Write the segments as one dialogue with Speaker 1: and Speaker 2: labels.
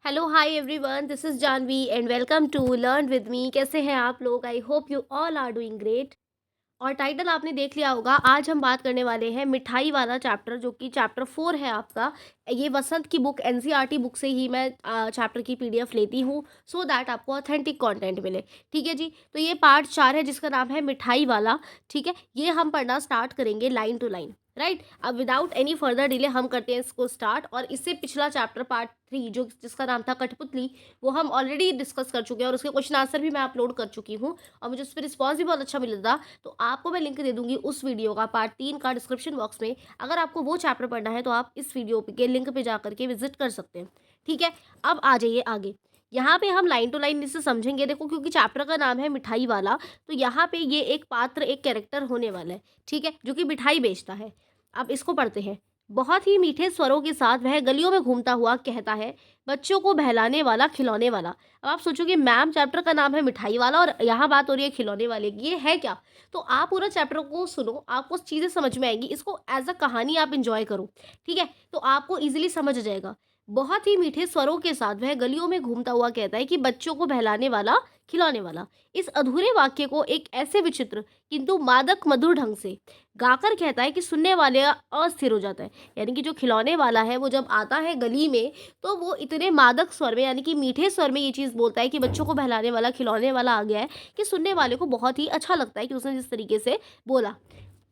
Speaker 1: Hello hi everyone, this is Janvi and welcome to learn with me. कैसे हैं आप लोग? I hope you all are doing great. और title आपने देख लिया होगा। आज हम बात करने वाले हैं मिठाई वाला चैप्टर, जो कि चैप्टर 4 है आपका। ये वसंत की बुक एनसीईआरटी बुक से ही मैं चैप्टर की पीडीएफ लेती हूँ, सो दैट आपको ऑथेंटिक कंटेंट मिले। ठीक है जी। तो ये पार्ट 4 है जिसका नाम है मिठाई वाला। ठीक है, ये हम पढ़ना स्टार्ट करेंगे लाइन टू लाइन। राइट, अब विदाउट एनी फर्दर डिले हम करते हैं इसको स्टार्ट। और इससे पिछला चैप्टर पार्ट 3 जो जिसका नाम था कठपुतली, वो हम ऑलरेडी डिस्कस कर चुके हैं और उसके क्वेश्चन आंसर भी मैं अपलोड कर चुकी हूँ और मुझे उस पर रिस्पॉन्स भी बहुत अच्छा मिला था। तो आपको मैं लिंक दे दूंगी उस वीडियो का, पार्ट 3 का, डिस्क्रिप्शन बॉक्स में। अगर आपको वो चैप्टर पढ़ना है तो आप इस वीडियो के लिंक पे जा करके विजिट कर सकते हैं। ठीक है, अब आ जाइए आगे। यहाँ पे हम लाइन टू लाइन इसे समझेंगे। देखो, क्योंकि चैप्टर का नाम है मिठाई वाला, तो यहाँ पे ये एक पात्र, एक कैरेक्टर होने वाला है। ठीक है, जो कि मिठाई बेचता है। अब इसको पढ़ते हैं। बहुत ही मीठे स्वरों के साथ वह गलियों में घूमता हुआ कहता है, बच्चों को बहलाने वाला, खिलौने वाला। अब आप सोचोगे मैम चैप्टर का नाम है मिठाई वाला और यहाँ बात हो रही है खिलौने वाले की, ये है क्या? तो आप पूरा चैप्टर को सुनो, आपको चीज़ें समझ में आएंगी। इसको एज अ कहानी आप इंजॉय करो। ठीक है, तो आपको इजीली समझ जाएगा। बहुत ही मीठे स्वरों के साथ वह गलियों में घूमता हुआ कहता है कि बच्चों को बहलाने वाला, खिलौने वाला। इस अधूरे वाक्य को एक ऐसे विचित्र किंतु मादक मधुर ढंग से गाकर कहता है कि सुनने वाले अस्थिर हो जाता है। यानी कि जो खिलौने वाला है वो जब आता है गली में, तो वो इतने मादक स्वर में, यानी कि मीठे स्वर में ये चीज़ बोलता है कि बच्चों को बहलाने वाला, खिलौने वाला आ गया है, कि सुनने वाले को बहुत ही अच्छा लगता है कि उसने जिस तरीके से बोला।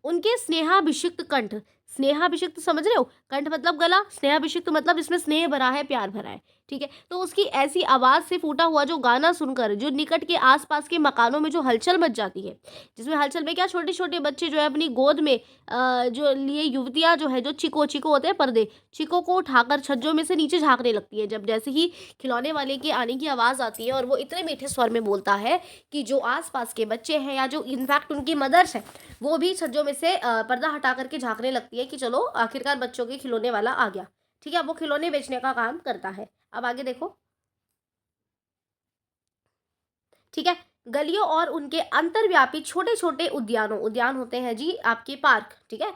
Speaker 1: उनके स्नेहाभिषिक्त कंठ, स्नेहाभिषिक्त समझ रहे हो? कंठ मतलब गला, स्नेहाभिषिक्त मतलब जिसमें स्नेह भरा है, प्यार भरा है। ठीक है, तो उसकी ऐसी आवाज़ से फूटा हुआ जो गाना सुनकर जो निकट के आसपास के मकानों में जो हलचल मच जाती है, जिसमें हलचल में क्या, छोटे छोटे बच्चे जो है अपनी गोद में जो लिए युवतियाँ जो है, जो चिको चिको होते हैं पर्दे, चिको को उठाकर छज्जों में से नीचे झांकने लगती है जब जैसे ही खिलौने वाले के आने की आवाज़ आती है। और वो इतने मीठे स्वर में बोलता है कि जो आसपास के बच्चे हैं या जो इनफैक्ट उनकी मदर्स हैं, वो भी छज्जों में से पर्दा हटा करके झांकने लगती है कि चलो आखिरकार बच्चों के खिलौने वाला आ गया। ठीक है, वो खिलौने बेचने का काम करता है। अब आगे देखो। ठीक है, गलियों और उनके अंतर्व्यापी छोटे छोटे उद्यानों, उद्यान होते हैं जी आपके पार्क। ठीक है,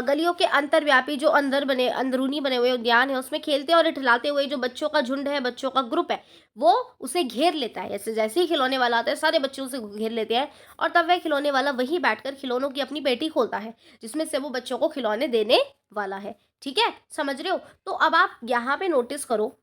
Speaker 1: गलियों के अंतर्व्यापी जो अंदर बने, अंदरूनी बने हुए उद्यान है, उसमें खेलते और इठलाते हुए जो बच्चों का झुंड है, बच्चों का ग्रुप है, वो उसे घेर लेता है। जैसे जैसे ही खिलौने वाला आता है सारे बच्चे उसे घेर लेते हैं और तब वह खिलौने वाला वहीं बैठकर खिलौनों की अपनी पेटी खोलता है, जिसमें से वो बच्चों को खिलौने देने वाला है। ठीक है, समझ रहे हो? तो अब आप यहाँ पे नोटिस करो,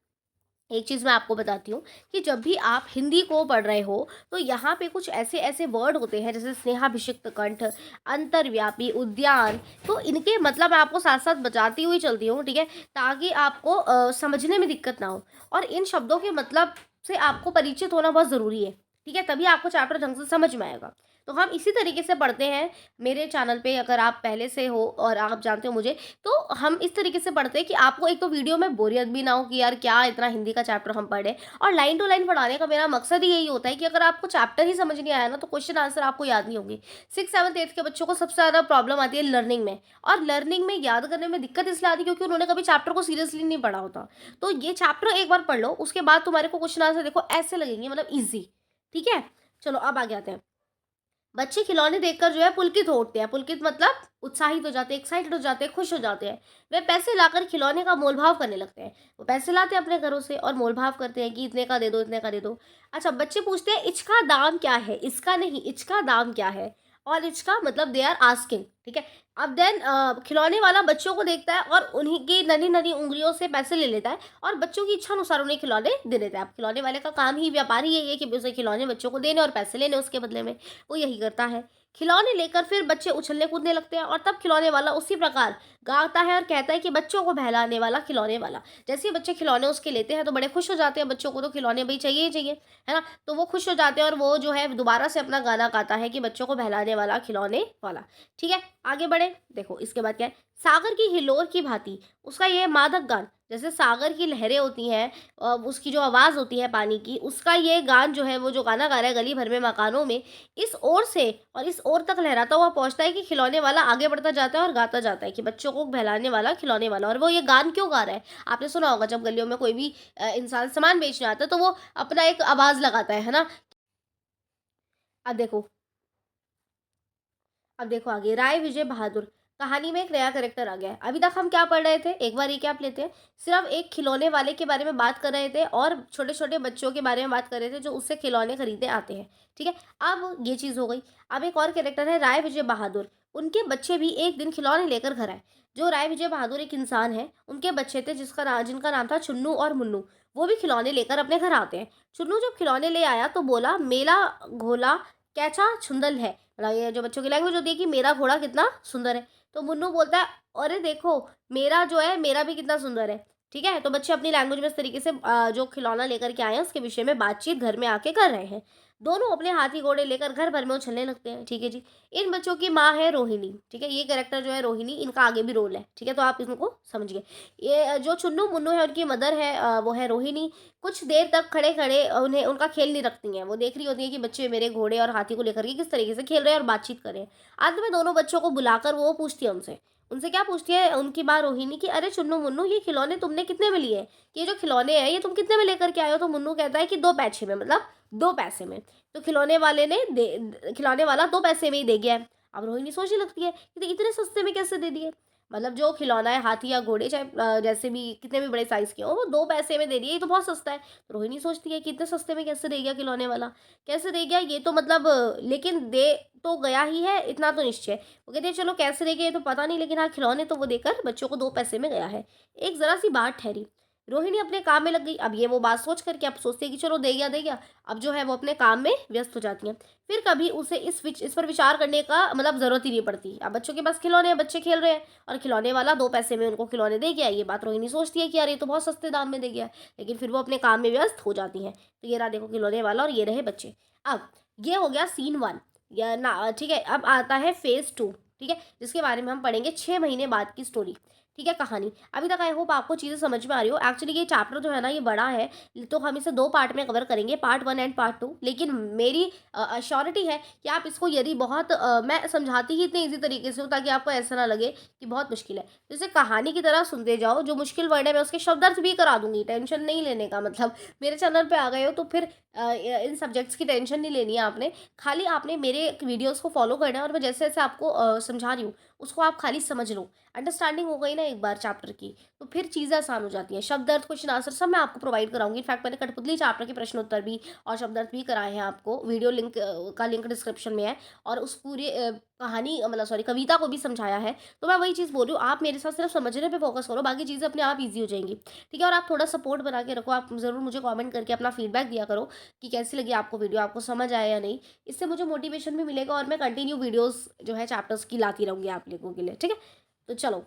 Speaker 1: एक चीज़ मैं आपको बताती हूँ कि जब भी आप हिंदी को पढ़ रहे हो, तो यहाँ पे कुछ ऐसे ऐसे वर्ड होते हैं जैसे स्नेहाभिषिक्त कंठ, अंतर्व्यापी, उद्यान। तो इनके मतलब मैं आपको साथ साथ बताती हुई चलती हूँ। ठीक है, ताकि आपको समझने में दिक्कत ना हो। और इन शब्दों के मतलब से आपको परिचित होना बहुत ज़रूरी है। ठीक है, तभी आपको चैप्टर ढंग से समझ में आएगा। तो हम इसी तरीके से पढ़ते हैं मेरे चैनल पे। अगर आप पहले से हो और आप जानते हो मुझे, तो हम इस तरीके से पढ़ते हैं कि आपको एक तो वीडियो में बोरियत भी ना हो कि यार क्या इतना हिंदी का चैप्टर हम पढ़े। और लाइन टू लाइन पढ़ाने का मेरा मकसद ही यही होता है कि अगर आपको चैप्टर ही समझ नहीं आया ना, तो क्वेश्चन आंसर आपको याद नहीं होंगे। 6, 7, 8 के बच्चों को सबसे ज़्यादा प्रॉब्लम आती है लर्निंग में। और लर्निंग में याद करने में दिक्कत इसलिए आती है क्योंकि उन्होंने कभी चैप्टर को सीरियसली नहीं पढ़ा होता। तो ये चैप्टर एक बार पढ़ लो, उसके बाद तुम्हारे को क्वेश्चन आंसर देखो ऐसे लगेंगे, मतलब ईजी। ठीक है, चलो अब आगे आते हैं। बच्चे खिलौने देखकर जो है पुलकित हो उठते हैं। पुलकित मतलब उत्साहित हो जाते हैं, एक्साइटेड हो जाते हैं, खुश हो जाते हैं। वे पैसे लाकर खिलौने का मोलभाव करने लगते हैं। वो पैसे लाते हैं अपने घरों से और मोलभाव करते हैं कि इतने का दे दो, इतने का दे दो। अच्छा, बच्चे पूछते हैं इसका दाम क्या है? इसका नहीं, इसका दाम क्या है? और इसका मतलब दे आर आस्किंग। ठीक है, अब देन खिलौने वाला बच्चों को देखता है और उन्हीं की नन्ही नन्ही उंगलियों से पैसे ले लेता है और बच्चों की इच्छा अनुसार उन्हें खिलौने दे देता है। अब खिलौने वाले का काम ही, व्यापारी यही है कि उसे खिलौने बच्चों को देने और पैसे लेने उसके बदले में। वो यही करता है। खिलौने लेकर फिर बच्चे उछलने कूदने लगते हैं और तब खिलौने वाला उसी प्रकार गाता है और कहता है कि बच्चों को बहलाने वाला, खिलौने वाला। जैसे ही बच्चे खिलौने उसके लेते हैं तो बड़े खुश हो जाते हैं। बच्चों को तो खिलौने भाई चाहिए ही चाहिए, है ना? तो वो खुश हो जाते हैं और वो जो है दोबारा से अपना गाना गाता है कि बच्चों को बहलाने वाला, खिलौने वाला। ठीक है, आगे बढ़े। देखो इसके बाद क्या है। सागर की हिलोर की भांति उसका ये मादक गान, जैसे सागर की लहरें होती हैं, उसकी जो आवाज़ होती है पानी की, उसका ये गान जो है, वो जो गाना गा रहा है गली भर में, मकानों में, इस ओर से और इस ओर तक लहराता हुआ पहुंचता है कि खिलौने वाला आगे बढ़ता जाता है और गाता जाता है कि बच्चों को बहलाने वाला, खिलौने वाला। और वो ये गान क्यों गा रहा है? आपने सुना होगा जब गलियों में कोई भी इंसान सामान बेचने आता है तो वो अपना एक आवाज़ लगाता है ना? अब देखो, अब देखो आगे। राय विजय बहादुर, कहानी में एक नया कैरेक्टर आ गया है। अभी तक हम क्या पढ़ रहे थे, एक बार रिकैप लेते हैं। सिर्फ एक खिलौने वाले के बारे में बात कर रहे थे और छोटे-छोटे बच्चों के बारे में बात कर रहे थे जो उससे खिलौने खरीदने आते हैं, ठीक है? अब ये चीज़ हो गई। अब एक और कैरेक्टर है राय विजय बहादुर। उनके बच्चे भी एक दिन खिलौने लेकर घर आए। जो राय विजय बहादुर एक इंसान है, उनके बच्चे थे जिनका नाम था चुन्नू और मुन्नू। वो भी खिलौने लेकर अपने घर आते हैं। चुन्नू जब खिलौने ले आया तो बोला, "मेला घोला कैचा छुंदल है।" मतलब ये जो बच्चों की लैंग्वेज होती है कि मेरा घोड़ा कितना सुंदर है। तो मुन्नू बोलता है, अरे देखो मेरा जो है मेरा भी कितना सुंदर है। ठीक है, तो बच्चे अपनी लैंग्वेज में इस तरीके से जो खिलौना लेकर के आए हैं उसके विषय में बातचीत घर में आके कर रहे हैं। दोनों अपने हाथी घोड़े लेकर घर भर में उछलने लगते हैं। ठीक है जी। इन बच्चों की माँ है रोहिणी। ठीक है, ये कैरेक्टर जो है रोहिणी, इनका आगे भी रोल है। ठीक है, तो आप इनको समझिए। ये जो चुन्नू मुन्नू है उनकी मदर है, वो है रोहिणी। कुछ देर तक खड़े खड़े उन्हें उनका खेल नहीं रखती हैं। वो देख रही होती है कि बच्चे मेरे घोड़े और हाथी को लेकर के किस तरीके से खेल रहे हैं और बातचीत कर रहे हैं। अंत में दोनों बच्चों को बुलाकर वो पूछती है उनसे। उनसे क्या पूछती है उनकी माँ रोहिणी कि अरे चुन्नू मुन्नू, ये खिलौने तुमने कितने में लिए? कि ये जो खिलौने हैं ये तुम कितने में लेकर के आए हो? तो मुन्नू कहता है कि 2 पैसे में, मतलब 2 पैसे में। तो खिलौने वाला 2 पैसे में ही दे गया है। अब रोहिणी सोचने लगती है कि इतने सस्ते में कैसे दे दिए? मतलब जो खिलौना है हाथी या घोड़े, चाहे जैसे भी कितने भी बड़े साइज़ के हों, वो 2 पैसे में दे दिए, ये तो बहुत सस्ता है। तो रोहिणी सोचती है कि इतने सस्ते में कैसे दे गया खिलौने वाला? कैसे दे गया ये तो मतलब लेकिन दे तो गया ही है, इतना तो निश्चय है। वो कहती है चलो कैसे दे गया ये तो पता नहीं, लेकिन हाँ खिलौने तो वो देकर बच्चों को 2 पैसे में गया है। एक ज़रा-सी बात ठहरी। रोहिणी अपने काम में लग गई। अब ये वो बात सोच कर के अब सोचती है कि चलो दे गया। अब जो है वो अपने काम में व्यस्त हो जाती हैं। फिर कभी उसे इस पर विचार करने का मतलब ज़रूरत ही नहीं पड़ती। अब बच्चों के पास खिलौने हैं, बच्चे खेल रहे हैं और खिलौने वाला 2 पैसे में उनको खिलौने दे गया। ये बात रोहिणी सोचती है कि यार ये तो बहुत सस्ते दाम में दे गया है। लेकिन फिर वो अपने काम में व्यस्त हो जाती हैं। तो ये रहा देखो खिलौने वाला और ये रहे बच्चे। अब ये हो गया सीन 1 या ना, ठीक है। अब आता है फेज़ 2, ठीक है, जिसके बारे में हम पढ़ेंगे 6 महीने बाद की स्टोरी। ठीक है, कहानी। अभी तक आई होप आपको चीज़ें समझ में आ रही हो। एक्चुअली ये चैप्टर जो है ना ये बड़ा है, तो हम इसे 2 पार्ट में कवर करेंगे, पार्ट 1 एंड पार्ट 2। लेकिन मेरी श्योरिटी है कि आप इसको यदि बहुत मैं समझाती ही इतने ईज़ी तरीके से हूँ ताकि आपको ऐसा ना लगे कि बहुत मुश्किल है। तो इसे कहानी की तरह सुनते जाओ, जो मुश्किल वर्ड है मैं उसके शब्दार्थ भी करा दूँगी, टेंशन नहीं लेने का। मतलब मेरे चैनल पे आ गए हो तो फिर इन सब्जेक्ट्स की टेंशन नहीं लेनी है आपने। खाली आपने मेरे वीडियोज़ को फॉलो करना है और मैं जैसे-जैसे आपको समझा रही हूँ, उसको आप खाली समझ लो। अंडरस्टैंडिंग हो गई ना एक बार चैप्टर की, तो फिर चीज़ें आसान हो जाती हैं। शब्द अर्थ, क्वेश्चन आंसर सब मैं आपको प्रोवाइड कराऊँगी। इनफैक्ट मैंने कठपुतली चैप्टर के प्रश्न उत्तर भी और शब्द अर्थ भी कराए हैं आपको। वीडियो लिंक का लिंक डिस्क्रिप्शन में है और उस पूरी कहानी मतलब सॉरी कविता को भी समझाया है। तो मैं वही चीज़ बोल रही हूँ, आप मेरे साथ सिर्फ समझने पे फोकस करो, बाकी चीज़ें अपने आप ईज़ी हो जाएँगी। ठीक है? और आप थोड़ा सपोर्ट बना के रखो, आप ज़रूर मुझे कमेंट करके अपना फीडबैक दिया करो कि कैसी लगी आपको वीडियो, आपको समझ आया या नहीं। इससे मुझे मोटिवेशन भी मिलेगा और मैं कंटिन्यू वीडियोज़ जो है चैप्टर्स की लाती रहूँगी आप लोगों के लिए। ठीक है? तो चलो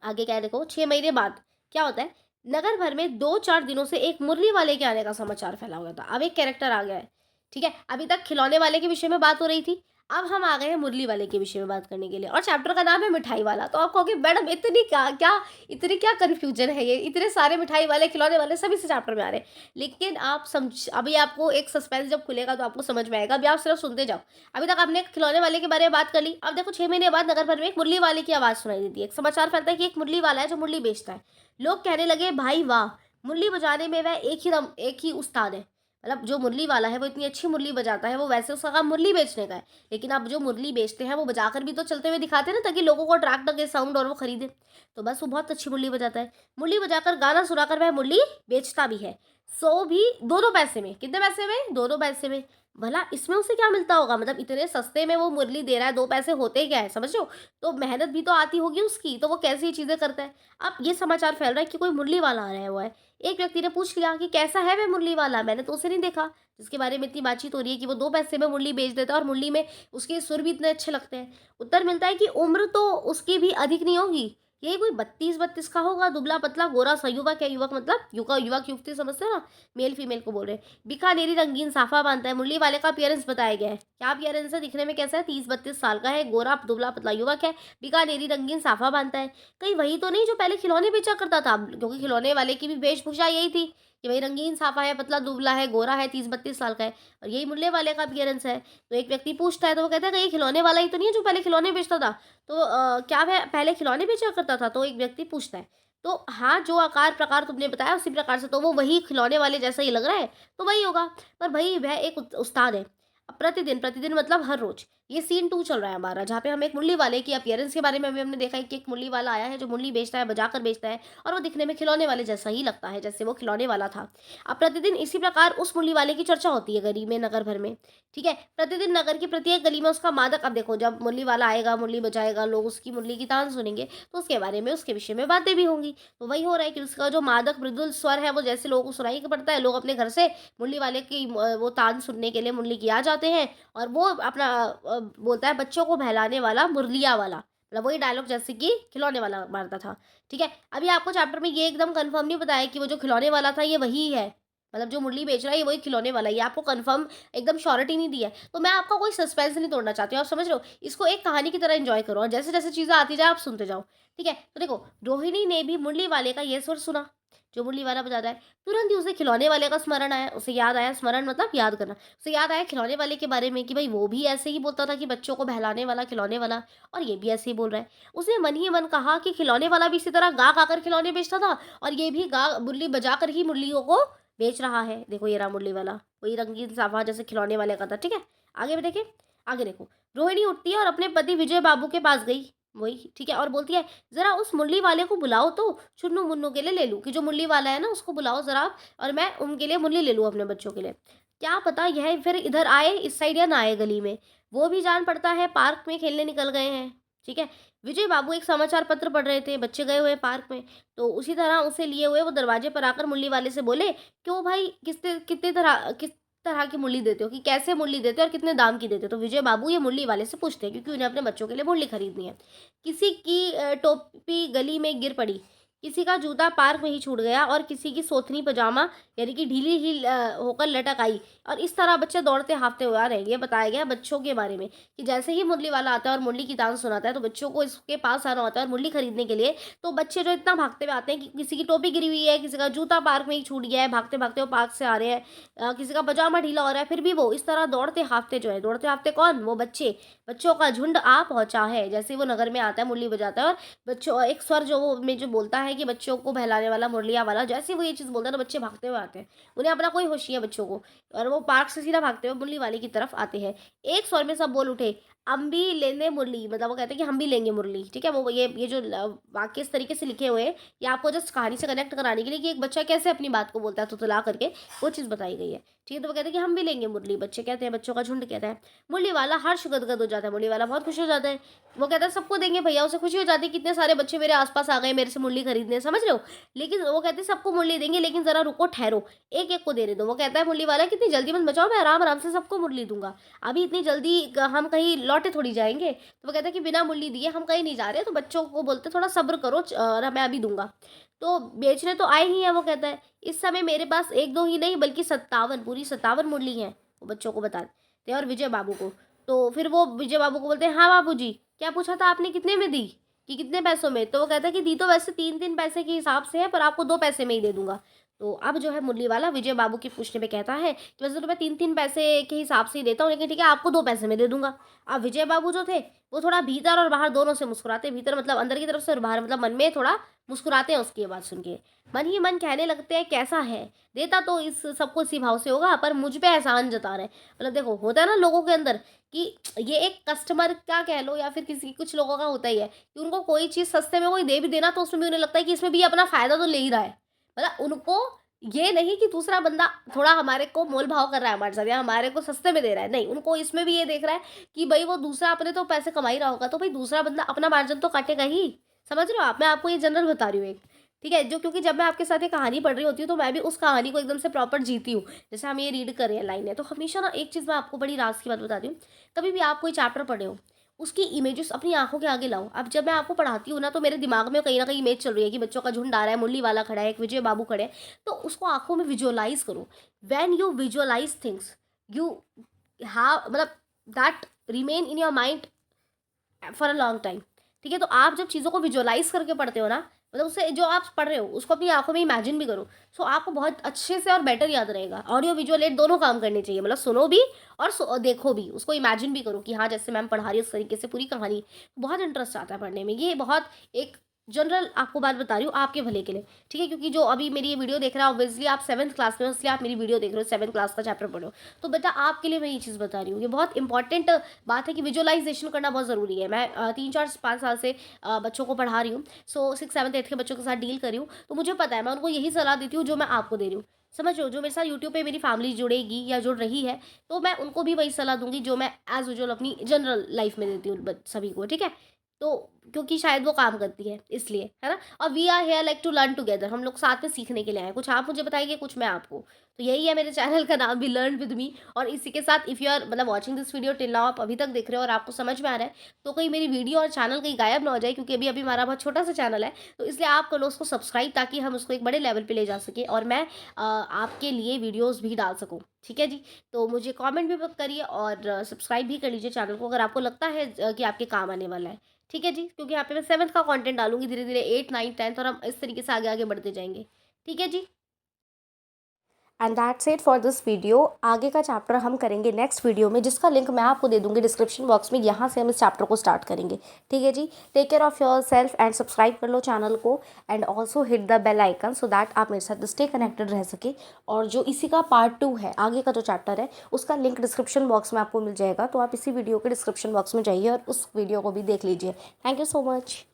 Speaker 1: आगे क्या है देखो। 6 महीने बाद क्या होता है, नगर भर में 2-4 दिनों से एक मुरली वाले के आने का समाचार फैला हुआ था। अब एक कैरेक्टर आ गया है, ठीक है? अभी तक खिलौने वाले के विषय में बात हो रही थी, अब हम आ गए हैं मुरली वाले के विषय में बात करने के लिए और चैप्टर का नाम है मिठाई वाला। तो आप कहोगे मैडम इतनी क्या कन्फ्यूजन है ये? इतने सारे मिठाई वाले, खिलौने वाले सभी इस चैप्टर में आ रहे हैं। लेकिन आप समझ अभी आपको एक सस्पेंस जब खुलेगा तो आपको समझ में आएगा। अभी आप सिर्फ सुनते जाओ। अभी तक आपने खिलौने वाले के बारे में बात कर ली। अब देखो 6 महीने बाद नगर भर में एक मुरली वाले की आवाज़ सुनाई देती है। एक समाचार फैलता है कि एक मुरली वाला है जो मुरली बेचता है। लोग कहने लगे भाई वाह! मुरली बजाने में वह एक ही उस्ताद है। मतलब जो मुरली वाला है वो इतनी अच्छी मुरली बजाता है, वो वैसे उसका काम मुरली बेचने का है। लेकिन अब जो मुरली बेचते हैं वो बजाकर भी तो चलते हुए दिखाते हैं ना ताकि लोगों को अट्रैक्ट लगे साउंड और वो खरीदें। तो बस वो बहुत अच्छी मुरली बजाता है। मुरली बजाकर गाना सुनाकर वह मुरली बेचता भी है। सो भी 2-2 पैसे में। कितने पैसे में? 2-2 पैसे में। भला इसमें उसे क्या मिलता होगा? मतलब इतने सस्ते में वो मुरली दे रहा है, 2 पैसे होते क्या है, समझ रहे हो? तो मेहनत भी तो आती होगी उसकी, तो वो कैसी चीज़ें करता है। अब ये समाचार फैल रहा है कि कोई मुरली वाला आया हुआ है। एक व्यक्ति ने पूछ लिया कि कैसा है वह मुरली वाला? मैंने तो उसे नहीं देखा। जिसके बारे में इतनी बातचीत हो रही है कि वो 2 पैसे में मुरली बेच देता है और मुरली में उसके सुर भी इतने अच्छे लगते हैं। उत्तर मिलता है कि उम्र तो उसकी भी अधिक नहीं होगी। यही कोई 32-32 का होगा, दुबला-पतला, गोरा-सा युवक है। युवक मतलब युवक-युवती समझते हो ना? मेल फीमेल को बोल रहे हैं। बीकानेरी रंगीन साफा बाँधता है। मुरली वाले का अपीयरेंस बताया गया है। क्या अपीयरेंस है? दिखने में कैसा है? 30-32 साल का है, गोरा दुबला-पतला युवक है, बीकानेरी रंगीन साफा बाँधता है। कहीं वही तो नहीं जो पहले खिलौने बेचा करता था? क्योंकि खिलौने वाले की भी वेशभूषा यही थी कि भाई रंगीन साफा है, पतला दुबला है, गोरा है, 30-32 साल का है और यही मुरली वाले का अपीयरेंस है। तो एक व्यक्ति पूछता है तो वो कहता है कहीं खिलौने वाला ही तो नहीं है जो पहले खिलौने बेचता था? तो क्या वह पहले खिलौने बेचा करता था? तो एक व्यक्ति पूछता है। तो हाँ, जो आकार प्रकार तुमने बताया उसी प्रकार से तो वो वही खिलौने वाले जैसा ही लग रहा है, तो वही होगा। पर भई वह एक उस्ताद है। अब प्रतिदिन प्रतिदिन मतलब हर रोज़ ये सीन 2 चल रहा है हमारा, जहाँ पे हम एक मुरली वाले की अपीयरेंस के बारे में अभी हमने देखा है कि एक मुरली वाला आया है जो मुरली बेचता है, बजाकर बेचता है और वो दिखने में खिलौने वाले जैसा ही लगता है, जैसे वो खिलौने वाला था। अब प्रतिदिन इसी प्रकार उस मुरली वाले की चर्चा होती है गली में, नगर भर में, ठीक है? प्रतिदिन नगर की प्रत्येक गली में उसका मादक, अब देखो जब मुरली वाला आएगा, मुरली बजाएगा, लोग उसकी मुरली की तान सुनेंगे, तो उसके बारे में, उसके विषय में बातें भी होंगी। तो वही हो रहा है कि उसका जो मादक मृदुल स्वर है, वो जैसे लोगों को सुनाई पड़ता है, लोग अपने घर से मुरली वाले की वो तान सुनने के लिए मुरली की आ जाते हैं और वो अपना बोलता है बच्चों को बहलाने वाला मुरलिया वाला, मतलब वही डायलॉग जैसे कि खिलौने वाला मारता था, ठीक है? अभी आपको चैप्टर में ये एकदम कंफर्म नहीं बताया कि वो जो खिलौने वाला था ये वही है, मतलब जो मुरली बेच रहा है ये वही खिलौने वाला है, ये आपको कंफर्म एकदम श्योरिटी नहीं दी है। तो मैं आपका कोई सस्पेंस नहीं तोड़ना चाहती हूँ, आप समझ रहे हो? इसको एक कहानी की तरह एंजॉय करो और जैसे जैसे चीज़ें आती जाए आप सुनते जाओ, ठीक है? तो देखो, रोहिणी ने भी मुरली वाले का ये स्वर सुना जो मुरली वाला बजाता है, तुरंत ही उसे खिलौने वाले का स्मरण आया, उसे याद आया, स्मरण मतलब याद करना, उसे याद आया खिलौने वाले के बारे में कि भाई वो भी ऐसे ही बोलता था कि बच्चों को बहलाने वाला खिलौने वाला, और ये भी ऐसे ही बोल रहा है। उसने मन ही मन कहा कि खिलौने वाला भी इसी तरह गा गा कर खिलौने बेचता था और ये भी गा मुरली बजा कर ही मुरलियों को बेच रहा है। देखो ये रहा मुरली वाला, वही रंगीन साफा जैसे खिलौने वाले का था, ठीक है? आगे भी देखें, आगे देखो, रोहिणी उठती है और अपने पति विजय बाबू के पास गई, वही ठीक है, और बोलती है ज़रा उस मुरली वाले को बुलाओ तो चुन्नू मुन्नू के लिए ले लूँ, कि जो मुरली वाला है ना उसको बुलाओ ज़रा आप, और मैं उनके लिए मुरली ले लूँ अपने बच्चों के लिए। क्या पता यह फिर इधर आए इस साइड या ना आए गली में। वो भी जान पड़ता है पार्क में खेलने निकल गए हैं, ठीक है? विजय बाबू एक समाचार पत्र पढ़ रहे थे, बच्चे गए हुए पार्क में, तो उसी तरह उसे लिए हुए वो दरवाजे पर आकर मुरली वाले से बोले, क्यों भाई किस तरह की मुरली देते हो, कि कैसे मुरली देते हो और कितने दाम की देते हो? तो विजय बाबू ये मुरली वाले से पूछते हैं क्योंकि उन्हें अपने बच्चों के लिए मुरली खरीदनी है। किसी की टोपी गली में गिर पड़ी, किसी का जूता पार्क में ही छूट गया और किसी की सोथनी पजामा यानी कि ढीली ही होकर लटक आई, और इस तरह बच्चे दौड़ते हाँफते हुए आ रहे हैं। ये बताया गया बच्चों के बारे में कि जैसे ही मुरली वाला आता है और मुरली की तान सुनाता है तो बच्चों को इसके पास आना होता है और मुरली खरीदने के लिए, तो बच्चे जो इतना भागते हुए आते हैं कि किसी की टोपी गिरी हुई है, किसी का जूता पार्क में ही छूट गया है, भागते भागते वो पार्क से आ रहे हैं, किसी का पजामा ढीला हो रहा है, फिर भी वो इस तरह दौड़ते हाँफते जो है, दौड़ते हाँफते कौन? वो बच्चे, बच्चों का झुंड आ पहुंचा है। जैसे ही वो नगर में आता है मुरली बजाता है और बच्चों एक स्वर जो वो में जो बोलता है कि बच्चों को बहलाने वाला मुरलिया वाला, जैसे ही वो ये चीज़ बोलता है तो बच्चे भागते हुए आते हैं, उन्हें अपना कोई होश नहीं है बच्चों को, और वो पार्क से सीधा भागते हुए मुरली वाले की तरफ आते हैं। एक स्वर में सब बोल उठे, हम भी लेंगे मुरली, मतलब वो कहते हैं कि हम भी लेंगे मुरली, ठीक है? वो ये जो वाक्य इस तरीके से लिखे हुए हैं, ये आपको जस्ट कहानी से कनेक्ट कराने के लिए कि एक बच्चा कैसे अपनी बात को बोलता है तुतला करके, वो चीज़ बताई गई है, ठीक है? तो वो कहते हैं कि हम भी लेंगे मुरली, बच्चे कहते हैं, बच्चों का झुंड कहता है। मुरली वाला हर्ष गदगद हो जाता है, मुरली वाला बहुत खुश हो जाता है, वो कहता है सबको देंगे भैया, उसे खुशी हो जाती है कितने सारे बच्चे मेरे आसपास आ गए मेरे से मुरली खरीदने, समझ रहे हो? लेकिन वो कहते हैं सबको मुरली देंगे लेकिन ज़रा रुको, ठहरो, एक एक को देने दो। वो कहता है मुरली वाला कितनी जल्दी मत बचाओ, मैं आराम आराम से सबको मुरली दूंगा, अभी इतनी जल्दी हम कहीं लौटे थोड़ी जाएंगे। तो वो कहता है कि बिना मुरली दिए हम कहीं नहीं जा रहे, तो बच्चों को बोलते थोड़ा सब्र करो और मैं अभी दूंगा। तो बेचने तो आए ही हैं, वो कहता है इस समय मेरे पास एक दो ही नहीं बल्कि 57, पूरी 57 मुरली हैं, वो बच्चों को बताते हैं और विजय बाबू को। तो फिर वो विजय बाबू को बोलते हैं हाँ बाबूजी, क्या पूछा था आपने, कितने में दी, कि कितने पैसों में? तो वो कहता है कि दी तो वैसे 3-3 पैसे के हिसाब से है, पर आपको 2 पैसे में ही दे दूंगा। तो अब जो है मुरली वाला विजय बाबू के पूछने पे कहता है कि वैसे तो मैं 3-3 पैसे के हिसाब से ही देता हूँ, लेकिन ठीक है आपको 2 पैसे में दे दूंगा। अब विजय बाबू जो थे वो थोड़ा भीतर और बाहर दोनों से मुस्कुराते, भीतर मतलब अंदर की तरफ से और बाहर मतलब मन में थोड़ा मुस्कुराते हैं उसकी ये बात सुन के। मन ही मन कहने लगते हैं कैसा है, देता तो इस सबको इसी भाव से होगा, पर मुझ पे एहसान जता रहे। मतलब देखो होता है ना लोगों के अंदर कि ये एक कस्टमर का कह लो या फिर किसी कुछ लोगों का होता ही है कि उनको कोई चीज़ सस्ते में कोई दे भी देना तो उसमें भी उन्हें लगता है कि इसमें भी ये अपना फ़ायदा तो ले ही रहा है। मतलब उनको ये नहीं कि दूसरा बंदा थोड़ा हमारे को मोल भाव कर रहा है हमारे साथ या हमारे को सस्ते में दे रहा है, नहीं, उनको इसमें भी ये देख रहा है कि भाई वो दूसरा अपने तो पैसे कमा ही रहा होगा, तो भाई दूसरा बंदा अपना मार्जिन तो काटेगा ही। समझ रहे हो आप? मैं आपको ये जनरल बता रही हूँ एक, ठीक है? जो क्योंकि जब मैं आपके साथ ये कहानी पढ़ रही होती हूँ तो मैं भी उस कहानी को एकदम से प्रॉपर जीती हूँ। जैसे हम ये रीड कर रहे हैं लाइन है, तो हमेशा ना एक चीज़ मैं आपको बड़ी राज की बात बताती हूँ, कभी भी आप कोई चैप्टर पढ़े हो उसकी इमेजेस अपनी आंखों के आगे लाओ। अब जब मैं आपको पढ़ाती हूँ ना तो मेरे दिमाग में कहीं ना कहीं इमेज चल रही है कि बच्चों का झुंड आ रहा है, मुरली वाला खड़ा है, एक विजय बाबू खड़े हैं, तो उसको आंखों में विजुअलाइज करो। When you visualise things you have मतलब that remain in your mind for a long time, ठीक है? तो आप जब चीज़ों को विजुअलाइज करके पढ़ते हो ना, मतलब उससे जो आप पढ़ रहे हो उसको अपनी आंखों में इमेजिन भी करो, सो आपको बहुत अच्छे से और बेटर याद रहेगा। ऑडियो विजुअल एड दोनों काम करने चाहिए, मतलब सुनो भी और देखो भी, उसको इमेजिन भी करो कि हाँ जैसे मैम पढ़ा रही है उस तरीके से पूरी कहानी, बहुत इंटरेस्ट आता है पढ़ने में। ये बहुत एक जनरल आपको बात बता रही हूँ आपके भले के लिए, ठीक है? क्योंकि जो अभी मेरी ये वीडियो देख रहा है ऑब्वियसली आप 7th क्लास में हो, इसलिए आप मेरी वीडियो देख रहे हो, 7th क्लास का चैप्टर पढ़ रहे हो। तो बेटा आपके लिए मैं ये चीज़ बता रही हूँ, ये बहुत इंपॉर्टेंट बात है कि विजुअलाइज़ेशन करना बहुत ज़रूरी है। मैं 3, 4, 5 साल से बच्चों को पढ़ा रही हूँ। सो 6, 7, 8 के बच्चों के साथ डील कर रही हूँ, तो मुझे पता है मैं उनको यही सलाह देती हूँ जो मैं आपको दे रही हूँ। समझ रहे हो? जो मेरे साथ यूट्यूब पे मेरी फैमिली जुड़ेगी या जुड़ रही है, तो मैं उनको भी वही सलाह दूँगी जो मैं एज़ यूजुअल अपनी जनरल लाइफ़ में देती हूँ सभी को, ठीक है? तो क्योंकि शायद वो काम करती है इसलिए, है ना? और we are here like to learn together, हम लोग साथ में सीखने के लिए आए हैं। कुछ आप मुझे बताइए, कुछ मैं आपको। तो यही है मेरे चैनल का नाम भी लर्न विद मी। और इसी के साथ इफ़ यू आर मतलब watching this video till now, आप अभी तक देख रहे हो और आपको समझ में आ रहा है, तो कहीं मेरी वीडियो और चैनल कहीं गायब ना हो जाए, क्योंकि अभी-अभी हमारा बहुत छोटा-सा चैनल है। तो इसलिए आप कर लो उसको सब्सक्राइब, ताकि हम उसको एक बड़े लेवल पे ले जा सकें और मैं आपके लिए वीडियोज़ भी डाल सकूँ। ठीक है जी? तो मुझे कमेंट भी मत करिए और सब्सक्राइब भी कर लीजिए चैनल को, अगर आपको लगता है कि आपके काम आने वाला है। ठीक है जी? क्योंकि यहाँ पे मैं 7th का कंटेंट डालूँगी धीरे-धीरे, 8, 9, 10, और हम इस तरीके से आगे-आगे बढ़ते जाएँगे। ठीक है जी? And that's it for this video. आगे का चैप्टर हम करेंगे नेक्स्ट वीडियो में, जिसका लिंक मैं आपको दे दूँगी डिस्क्रिप्शन बॉक्स में। यहाँ से हम इस चैप्टर को स्टार्ट करेंगे। ठीक है जी? Take care of yourself and subscribe कर लो चैनल को, and also hit the bell icon so that आप मेरे साथ स्टे कनेक्टेड रह सके। और जो इसी का पार्ट 2 है, आगे का जो चैप्टर है, उसका लिंक डिस्क्रिप्शन बॉक्स में आपको मिल जाएगा। तो आप इसी वीडियो के डिस्क्रिप्शन बॉक्स में जाइए और उस वीडियो को भी देख लीजिए। Thank you so much.